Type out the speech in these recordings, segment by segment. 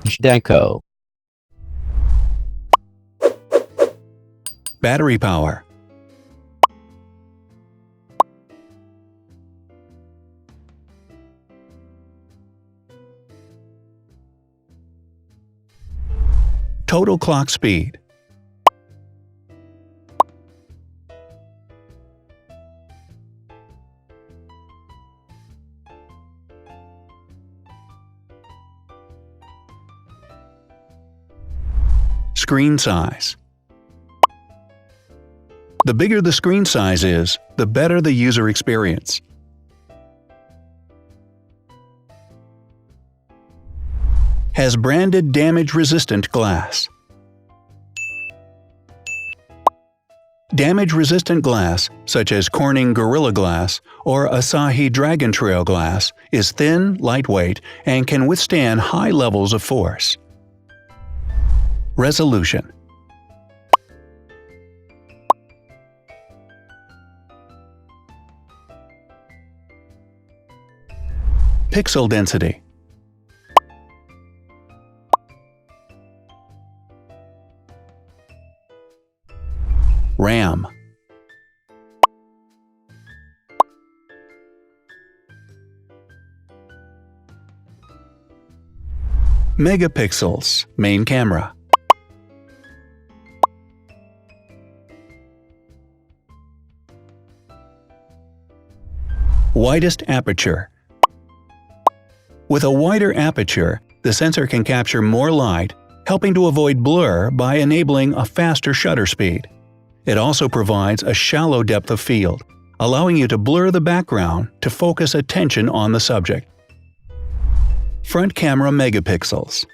Zhdanko. Battery power. Total clock speed. Screen size. The bigger the screen size is, the better the user experience. Has branded damage-resistant glass. Damage-resistant glass, such as Corning Gorilla Glass or Asahi Dragon Trail glass, is thin, lightweight, and can withstand high levels of force. Resolution. Pixel density. RAM. Megapixels, main camera. Widest aperture. With a wider aperture, the sensor can capture more light, helping to avoid blur by enabling a faster shutter speed. It also provides a shallow depth of field, allowing you to blur the background to focus attention on the subject. Front camera megapixels.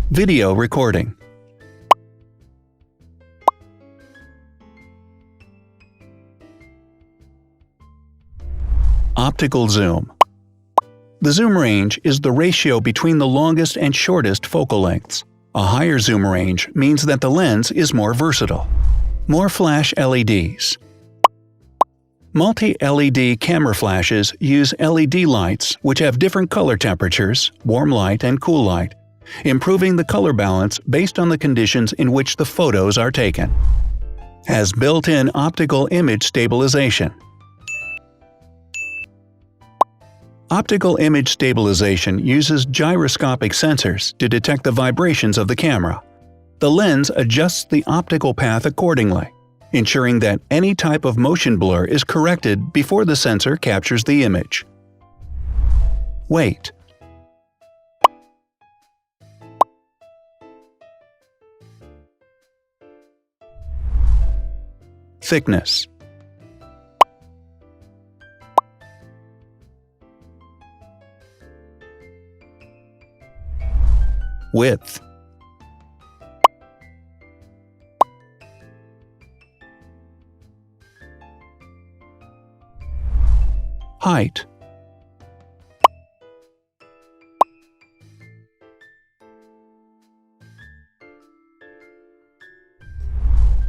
Video recording. Optical zoom. The zoom range is the ratio between the longest and shortest focal lengths. A higher zoom range means that the lens is more versatile. More flash LEDs. Multi-LED camera flashes use LED lights which have different color temperatures, warm light and cool light, improving the color balance based on the conditions in which the photos are taken. Has built-in optical image stabilization. Optical image stabilization uses gyroscopic sensors to detect the vibrations of the camera. The lens adjusts the optical path accordingly, ensuring that any type of motion blur is corrected before the sensor captures the image. Weight. Thickness. Width. Height.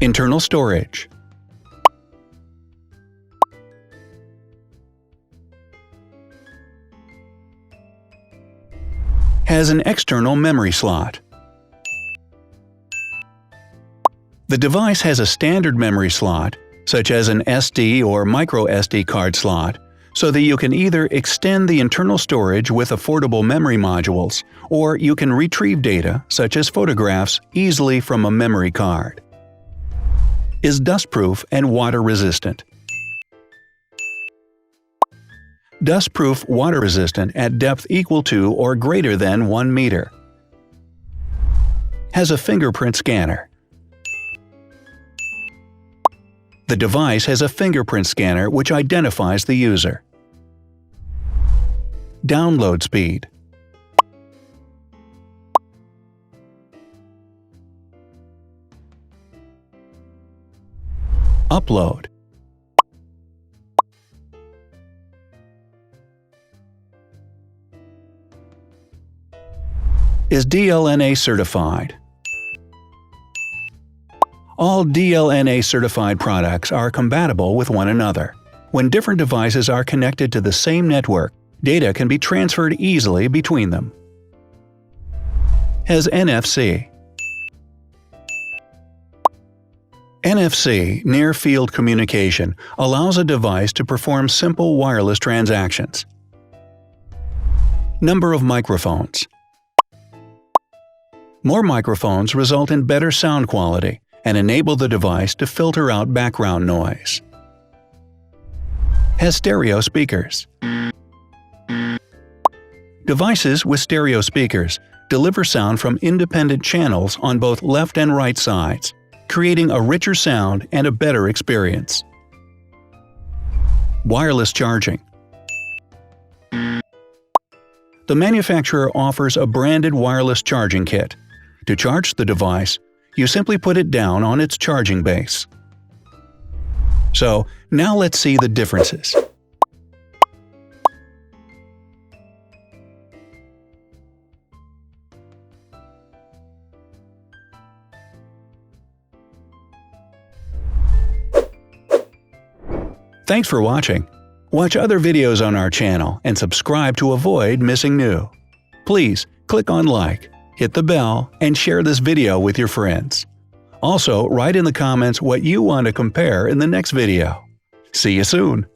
Internal storage. Has an external memory slot. The device has a standard memory slot, such as an SD or micro SD card slot, so that you can either extend the internal storage with affordable memory modules, or you can retrieve data, such as photographs, easily from a memory card. Is dustproof and water-resistant. Dustproof water-resistant at depth equal to or greater than 1 meter. Has a fingerprint scanner. The device has a fingerprint scanner which identifies the user. Download speed. Upload. Is DLNA certified. All DLNA certified products are compatible with one another. When different devices are connected to the same network, data can be transferred easily between them. Has NFC. NFC, near-field communication, allows a device to perform simple wireless transactions. Number of microphones. More microphones result in better sound quality and enable the device to filter out background noise. Has stereo speakers. Devices with stereo speakers deliver sound from independent channels on both left and right sides, creating a richer sound and a better experience. Wireless charging. The manufacturer offers a branded wireless charging kit. To charge the device, you simply put it down on its charging base. So, now let's see the differences. Thanks for watching. Watch other videos on our channel and subscribe to avoid missing new. Please click on like, hit the bell, and share this video with your friends. Also, write in the comments what you want to compare in the next video. See you soon!